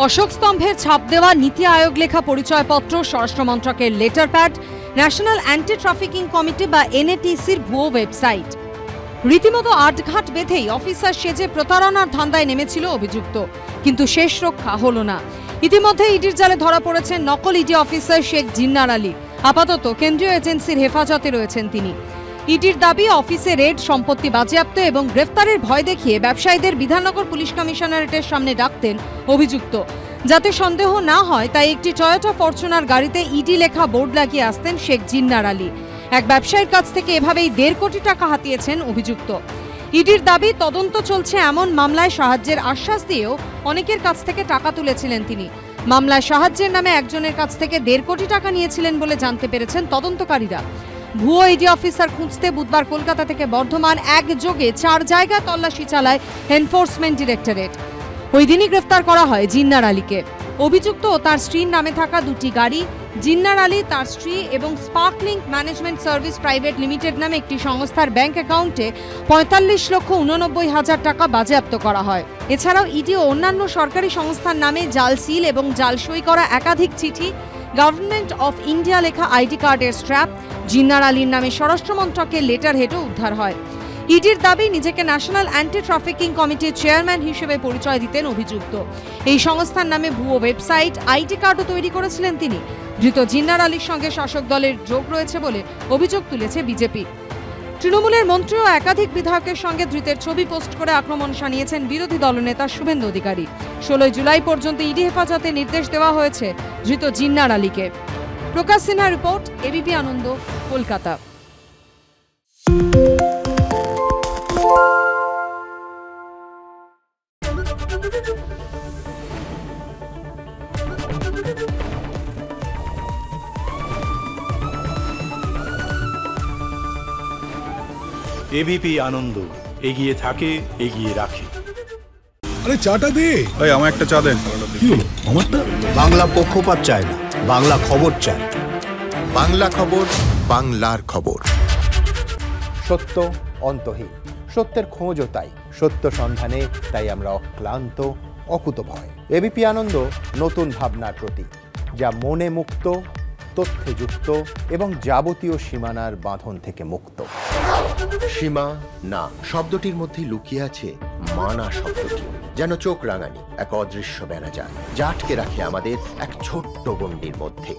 অশোক স্তম্ভের ছাপ দেওয়া নীতি আয়োগ লেখা পরিচয়পত্র, স্বরাষ্ট্র মন্ত্রকের letter pad, national anti trafficking committee বা এনএটিসির ভুয়ো ওয়েবসাইট, রীতিমতো আটঘাট বেঁধেই অফিসার সেজে প্রতারণার ধান্দায় নেমেছিল অভিযুক্ত, কিন্তু শেষ রক্ষা হলো না। ইতিমধ্যে ইডির জালে ধরা পড়েছেন নকল ইডি অফিসার শেখ জিন্নার আলী। আপাতত কেন্দ্রীয় এজেন্সির হেফাজতে রয়েছেন তিনি। ইডির দাবি, অফিসে রেড, সম্পত্তি বাজেয়াপ্ত এবং গ্রেফতারের ভয় দেখিয়ে ব্যবসায়ীদের বিধাননগর পুলিশ কমিশনারেটের সামনে ডাকতেন অভিযুক্ত। যাতে সন্দেহ না হয় তাই একটি টয়োটা ফরচুনার গাড়িতে ইডি লেখা বোর্ড লাগিয়ে আসতেন শেখ জিন্নার আলী। এক ব্যবসায়ীর কাছ থেকে এভাবেই 1.5 কোটি টাকা হাতিয়েছেন অভিযুক্ত। ইডির দাবি, তদন্ত চলছে এমন মামলায় সাহায্যের আশ্বাস দিয়েও অনেকের কাছ থেকে টাকা তুলেছিলেন তিনি। মামলায় সাহায্যের নামে একজনের কাছ থেকে 1.5 কোটি টাকা নিয়েছিলেন বলে জানতে পেরেছেন তদন্তকারীরা। ভুয়ো ইডি অফিসার খুঁজতে বুধবার কলকাতা থেকে বর্ধমান একযোগে 4 জায়গায় তল্লাশি চালায় এনফোর্সমেন্ট ডিরেক্টরেট। ওই দিনই গ্রেফতার করা হয় জিন্নার আলীকে। অভিযুক্ত ও তার স্ত্রীর নামে থাকা 2টি গাড়ি, জিন্নার আলী, তার স্ত্রী এবং sparkling management service private limited নামে একটি সংস্থার ব্যাংক অ্যাকাউন্টে 45,89,000 টাকা বাজেয়াপ্ত করা হয়। এছাড়াও ইডি ও অন্যান্য সরকারি সংস্থার নামে জাল সিল এবং জাল সই করা একাধিক চিঠি, গভর্নমেন্ট অফ ইন্ডিয়া লেখা আইডি কার্ডের স্ট্র্যাপ, জিন্নার আলীর নামে স্বরাষ্ট্র মন্ত্রকের লেটার হেডও উদ্ধার হয়। ইডির দাবি, নিজেকে ন্যাশনাল অ্যান্টি ট্রাফিকিং কমিটির চেয়ারম্যান হিসেবে পরিচয় দিতেন অভিযুক্ত। এই সংস্থার নামে ভুয়ো ওয়েবসাইট, আইডি কার্ডও তৈরি করেছিলেন তিনি। ধৃত জিন্নার আলীর সঙ্গে শাসক দলের যোগ রয়েছে বলে অভিযোগ তুলেছে বিজেপি। তৃণমূলের মন্ত্রী ও একাধিক বিধায়কের সঙ্গে ধৃতের ছবি পোস্ট করে আক্রমণ শানিয়েছেন বিরোধী দলনেতা শুভেন্দু অধিকারী। 16 জুলাই পর্যন্ত ইডি হেফাজতে নির্দেশ দেওয়া হয়েছে ধৃত জিন্নার আলীকে। প্রকাশ সিনহা রিপোর্ট, এবিপি আনন্দ, কলকাতা। এবিপি আনন্দ, এগিয়ে থাকে, এগিয়ে রাখে। আরে চাটা দে ভাই, আমার একটা চা দেন। কি হলো আমারটা? বাংলা পক্ষপাত চায় না, বাংলা খবর চায়। বাংলা খবর, বাংলার খবর। সত্য অন্তহীন, সত্যের খোঁজও তাই, সত্য সন্ধানে তাই আমরা অক্লান্ত, অকুতভয়। এবিপি আনন্দ নতুন ভাবনার প্রতীক, যা মনে মুক্ত, তথ্যে যুক্ত এবং যাবতীয় সীমানার বাঁধন থেকে মুক্ত। সীমা না শব্দটির মধ্যে লুকিয়ে আছে মানা শব্দটি, যেন চোখ রাঙানি এক অদৃশ্য বেড়াজাল, যা আটকে রাখে আমাদের এক ছোট্ট গণ্ডির মধ্যে।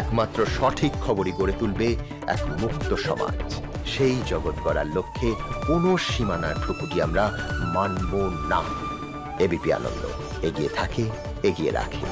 একমাত্র সঠিক খবরই গড়ে তুলবে এক মুক্ত সমাজ। সেই জগৎ গড়ার লক্ষ্যে কোনো সীমানার ঠুকুটি আমরা মানব না। এবিপি আনন্দ, এগিয়ে থাকে, এগিয়ে রাখে।